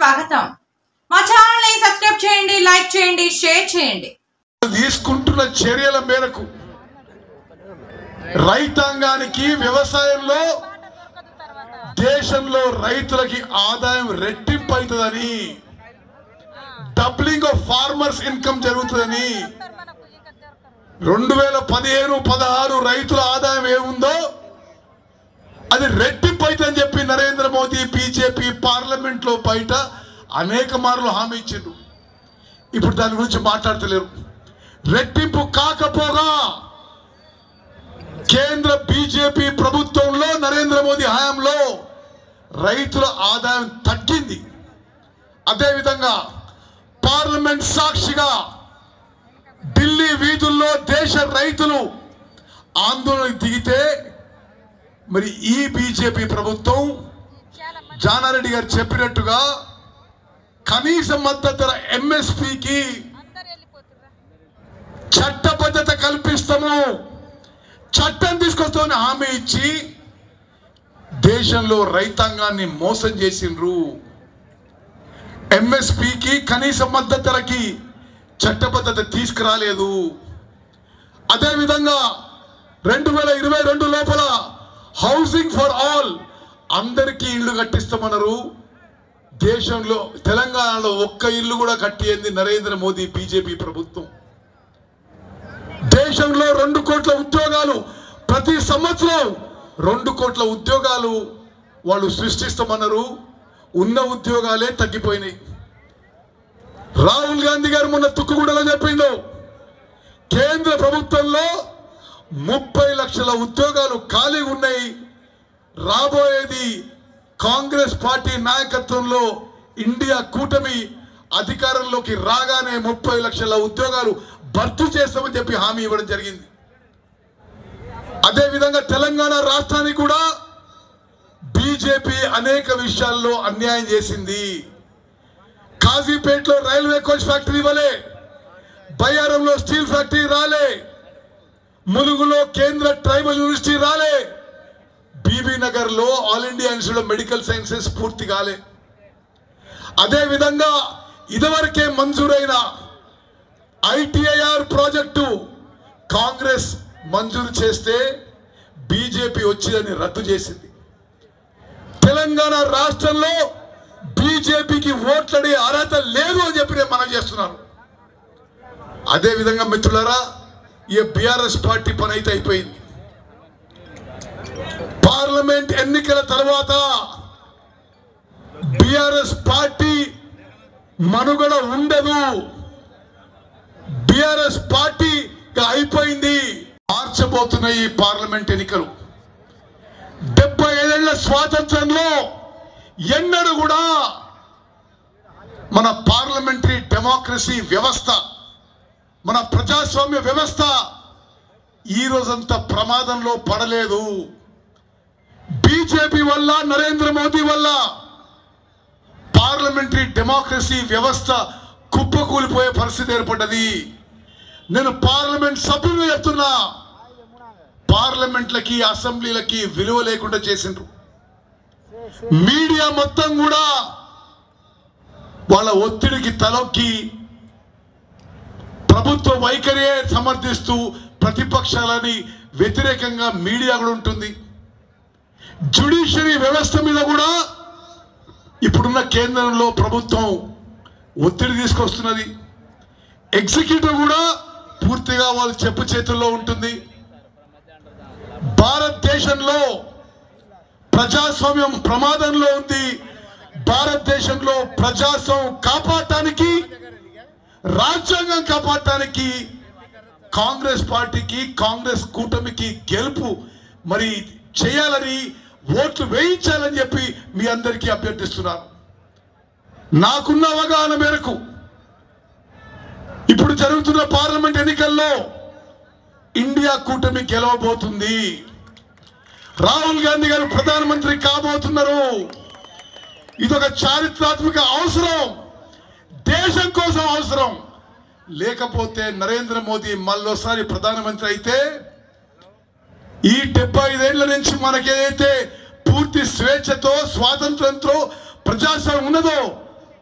స్వాగతం. మా ఛానల్ ని సబ్స్క్రైబ్ చేయండి, లైక్ చేయండి, షేర్ చేయండి. తీసుకుంటున్న చర్యల మేరకు రైతాంగానికి వ్యవసాయంలో దేశంలో రైతులకి ఆదాయం రెట్టింపు అవుతుందని, డబ్లింగ్ ఆఫ్ ఫార్మర్స్ ఇన్కమ్ జరుగుతుందని, 2015-16 రైతుల ఆదాయం ఏముందో అది రెట్టింపు అవుతుందని చెప్పి నరేంద్ర మోదీ బీజేపీ పార్లమెంట్ లో బయట అనేక మార్లు హామీ ఇచ్చిండు. ఇప్పుడు దాని గురించి మాట్లాడతలేరు. రెట్టింపు కాకపోగా కేంద్ర బీజేపీ ప్రభుత్వంలో నరేంద్ర మోదీ హయాంలో రైతుల ఆదాయం తగ్గింది. అదేవిధంగా పార్లమెంట్ సాక్షిగా ఢిల్లీ వీధుల్లో దేశ రైతులు ఆందోళనకు దిగితే మరి ఈ బీజేపీ ప్రభుత్వం జానారెడ్డి గారు చెప్పినట్టుగా కనీస మద్దతు ధర ఎంఎస్పీకి చట్టబద్ధత కల్పిస్తాము, చట్టం తీసుకొస్తామని హామీ ఇచ్చి దేశంలో రైతాంగాన్ని మోసం చేసిండ్రు. ఎంఎస్పీకి కనీస మద్దతు ధరకి చట్టబద్ధత తీసుకురాలేదు. అదేవిధంగా 2022 లోపల హౌసింగ్ ఫర్ ఆల్ అందరికీ ఇల్లు కట్టిస్తామన్నారు. దేశంలో తెలంగాణలో ఒక్క ఇల్లు కూడా కట్టింది నరేంద్ర మోదీ బీజేపీ ప్రభుత్వం. దేశంలో 2 కోట్ల ఉద్యోగాలు ప్రతి సంవత్సరం 2 కోట్ల ఉద్యోగాలు వాళ్ళు సృష్టిస్తామన్నారు. ఉన్న ఉద్యోగాలే తగ్గిపోయినాయి. రాహుల్ గాంధీ గారు మొన్న తుక్కుగూడలో చెప్పిండు, కేంద్ర ప్రభుత్వంలో 30 లక్షల ఉద్యోగాలు ఖాళీగా ఉన్నాయి. రాబోయేది కాంగ్రెస్ పార్టీ నాయకత్వంలో ఇండియా కూటమి అధికారంలోకి రాగానే 30 లక్షల ఉద్యోగాలు భర్తీ చేస్తామని చెప్పి హామీ ఇవ్వడం జరిగింది. అదేవిధంగా తెలంగాణ రాష్ట్రానికి కూడా బీజేపీ అనేక విషయాల్లో అన్యాయం చేసింది. కాజీపేటలో రైల్వే కోచ్ ఫ్యాక్టరీ ఇవ్వలే, బయ్యారంలో స్టీల్ ఫ్యాక్టరీ రాలే, ములుగులో కేంద్ర ట్రైబల్ యూనివర్సిటీ రాలే, బీబీ నగర్ లో all India institute of medical sciences పూర్తి కాలే. అదేవిధంగా ఇదివరకే మంజూరైన ఐటీఐఆర్ ప్రాజెక్టు కాంగ్రెస్ మంజూరు చేస్తే బీజేపీ వచ్చి దాన్ని రద్దు చేసింది. తెలంగాణ రాష్ట్రంలో బీజేపీకి ఓట్లడే అర్హత లేదు అని చెప్పి నేను మనం చేస్తున్నాను. అదేవిధంగా మిత్రులారా, ఈ బీఆర్ఎస్ పార్టీ పని అయితే అయిపోయింది. పార్లమెంట్ ఎన్నికల తర్వాత బీఆర్ఎస్ పార్టీ మనుగడ ఉండదు. బీఆర్ఎస్ పార్టీ అయిపోయింది. మార్చబోతున్న ఈ పార్లమెంట్ ఎన్నికలు 75 ఏళ్ల స్వాతంత్రంలో ఎన్నడూ కూడా మన పార్లమెంటరీ డెమోక్రసీ వ్యవస్థ, మన ప్రజాస్వామ్య వ్యవస్థ ఈ రోజంతా ప్రమాదంలో పడలేదు. బీజేపీ వల్ల, నరేంద్ర మోదీ వల్ల పార్లమెంటరీ డెమోక్రసీ వ్యవస్థ కుప్పకూలిపోయే పరిస్థితి ఏర్పడ్డది. నేను పార్లమెంట్ సభ్యులు చెప్తున్నా, పార్లమెంట్లకి అసెంబ్లీలకి విలువ లేకుండా చేసిండ్రు. మీడియా మొత్తం కూడా వాళ్ళ ఒత్తిడికి తలొక్కి ప్రభుత్వ వైఖరి సమర్థిస్తూ ప్రతిపక్షాలని వ్యతిరేకంగా మీడియా కూడా ఉంటుంది. జ్యుడిషియరీ వ్యవస్థ మీద కూడా ఇప్పుడున్న కేంద్రంలో ప్రభుత్వం ఒత్తిడి తీసుకొస్తున్నది. ఎగ్జిక్యూటివ్ కూడా పూర్తిగా వాళ్ళ చెప్పు చేతుల్లో ఉంటుంది. భారతదేశంలో ప్రజాస్వామ్యం ప్రమాదంలో ఉంది. భారతదేశంలో ప్రజాస్వామ్యం కాపాడటానికి, రాజ్యాంగం కాపాడటానికి కాంగ్రెస్ పార్టీకి, కాంగ్రెస్ కూటమికి గెలుపు మరి చేయాలని, ఓట్లు వేయించాలని చెప్పి మీ అందరికీ అభ్యర్థిస్తున్నాను. నాకున్న అవగాహన మేరకు ఇప్పుడు జరుగుతున్న పార్లమెంట్ ఎన్నికల్లో ఇండియా కూటమి గెలవబోతుంది. రాహుల్ గాంధీ గారు ప్రధానమంత్రి కాబోతున్నారు. ఇదొక చారిత్రాత్మక అవసరం, దేశం కోసం అవసరం. లేకపోతే నరేంద్ర మోదీ మళ్ళోసారి ప్రధానమంత్రి అయితే ఈ 75 ఏళ్ల నుంచి మనకేదైతే పూర్తి స్వేచ్ఛతో, స్వాతంత్రంతో ప్రజాస్వామ్యం ఉన్నదో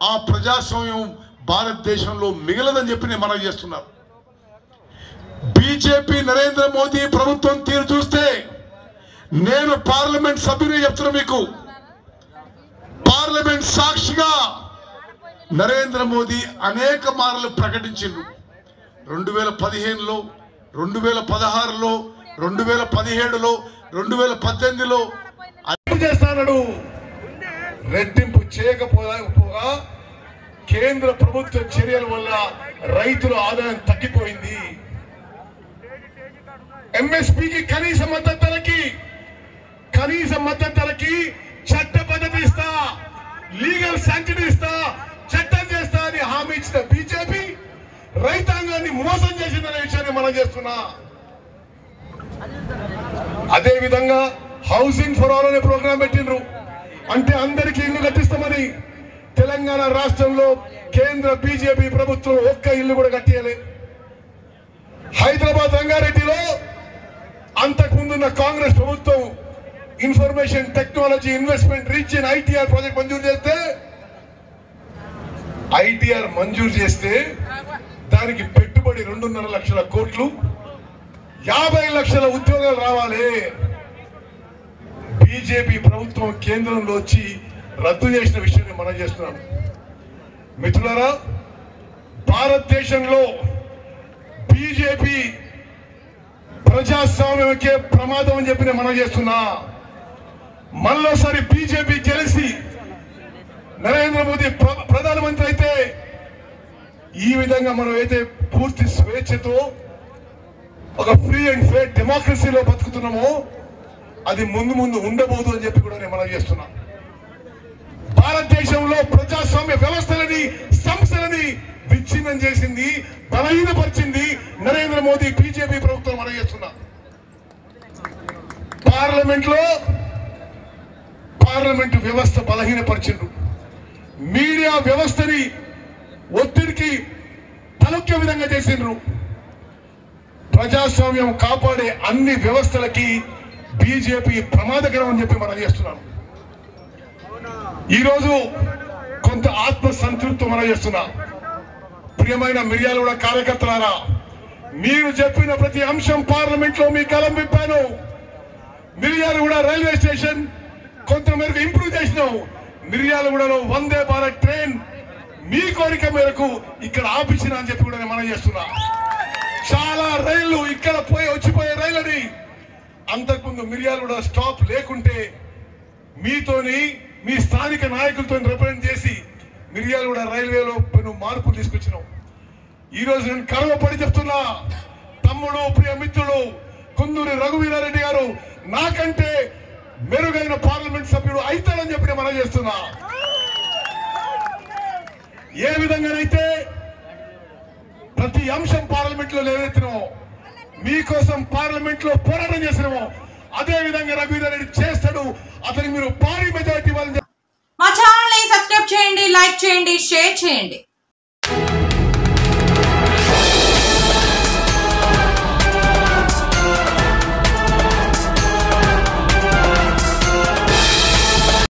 ఆ ప్రజాస్వామ్యం భారతదేశంలో మిగలదని చెప్పి నేను మనవి చేస్తున్నాను. బీజేపీ నరేంద్ర మోదీ ప్రభుత్వం తీరు చూస్తే నేను పార్లమెంట్ సభ్యుని చెప్తున్నా మీకు, పార్లమెంట్ సాక్షిగా నరేంద్ర మోదీ అనేక మార్లు ప్రకటించిండు. 2015లో, 2016లో, 2017లో, 2018లో చేస్తాడు. రెట్టింపు చేయకపోగా కేంద్ర ప్రభుత్వ చర్యల వల్ల రైతుల ఆదాయం తగ్గిపోయింది. ఎంఎస్పీకి కనీస మద్దతు ధరకి చట్ట పద్ధతి ఇస్తా, లీగల్ శాంక్షన్ ఇస్తా, చట్టం చేస్తా అని హామీ ఇచ్చిన బీజేపీ రైతాంగాన్ని మోసం చేసిందనే విషయాన్ని మనం చేస్తున్నా. అదే విధంగా హౌసింగ్ ఫర్ ఆల్ అనే ప్రోగ్రాం పెట్టిండ్రు. అంటే అందరికీ ఇల్లు కట్టిస్తామని. తెలంగాణ రాష్ట్రంలో కేంద్ర బీజేపీ ప్రభుత్వం ఒక్క ఇల్లు కూడా కట్టియలే. హైదరాబాద్ రంగారెడ్డిలో అంతకుముందున్న కాంగ్రెస్ ప్రభుత్వం information technology investment region ITR project మంజూరు చేస్తే దానికి పెట్టుబడి 2.5 లక్షల కోట్లు, 50 లక్షల ఉద్యోగాలు రావాలి. బీజేపీ ప్రభుత్వం కేంద్రంలో వచ్చి రద్దు చేసిన విషయాన్ని మనం చేస్తున్నాం. మిత్రులారా, భారతదేశంలో బీజేపీ ప్రజాస్వామ్యకే ప్రమాదం అని చెప్పి మనం చేస్తున్నా. మళ్ళోసారి బీజేపీ గెలిచి నరేంద్ర మోదీ ప్రధానమంత్రి అయితే ఈ విధంగా మనం అయితే పూర్తి స్వేచ్ఛతో ఒక ఫ్రీ అండ్ ఫెయిర్ డెమోక్రసీలో బతుకుతున్నామో అది ముందు ఉండబోదు అని చెప్పి కూడా నేను మనం చేస్తున్నా. భారతదేశంలో ప్రజాస్వామ్య వ్యవస్థలని, సంస్థలని విచ్ఛిన్నం చేసింది, బలహీనపరిచింది నరేంద్ర మోదీ బీజేపీ ప్రభుత్వం మనం చేస్తున్నా. పార్లమెంటు వ్యవస్థ బలహీనపరిచిండ్రు. మీడియా వ్యవస్థని ఒత్తిడికి తలొక్కే విధంగా చేసిండ్రు. ప్రజాస్వామ్యం కాపాడే అన్ని వ్యవస్థలకి బీజేపీ ప్రమాదకరం అని చెప్పి మనం చేస్తున్నాం. ఈరోజు కొంత ఆత్మ సంతృప్తి మనం చేస్తున్నాం. ప్రియమైన మిర్యాలగూడ కార్యకర్తలారా, మీరు చెప్పిన ప్రతి అంశం పార్లమెంట్ లో మీ కలం విప్పాను. మిర్యాలగూడ రైల్వే స్టేషన్ కొంత మేరకు ఇంప్రూవ్ చేసినాం. మిర్యాలగూడలో వందే భారత్ ట్రైన్ మీ కోరిక మేరకు ఇక్కడ ఆపించిన అని చెప్పి కూడా నేను మనం చేస్తున్నా. చాలా రైళ్లు ఇక్కడ వచ్చిపోయే రైళ్ళని అంతకుముందు మిర్యాలగూడ స్టాప్ లేకుంటే మీతోని, మీ స్థానిక నాయకులతో రిప్రజెంట్ చేసి మిర్యాలగూడ రైల్వేలో మార్పులు తీసుకొచ్చినాం. ఈ రోజు నేను గర్వపడి చెప్తున్నా, తమ్ముడు, ప్రియ మిత్రుడు కుందూరి రఘువీరారెడ్డి గారు నాకంటే మెరుగైన పార్లమెంట్ సభ్యుడు అవుతాడని చెప్పి మనం చేస్తున్నా. ఏ విధంగానైతే ప్రతి అంశం పార్లమెంట్ లో లేవెత్తినామో, మీకోసం పార్లమెంట్ లో పోరాటం చేసినామో అదే విధంగా రఘువీరారెడ్డి చేస్తాడు. అతనికి మీరు భారీ మెజారిటీ ఇవ్వాలని. మా ఛానల్ ని సబ్స్క్రైబ్ చేయండి, లైక్ చేయండి, షేర్ చేయండి.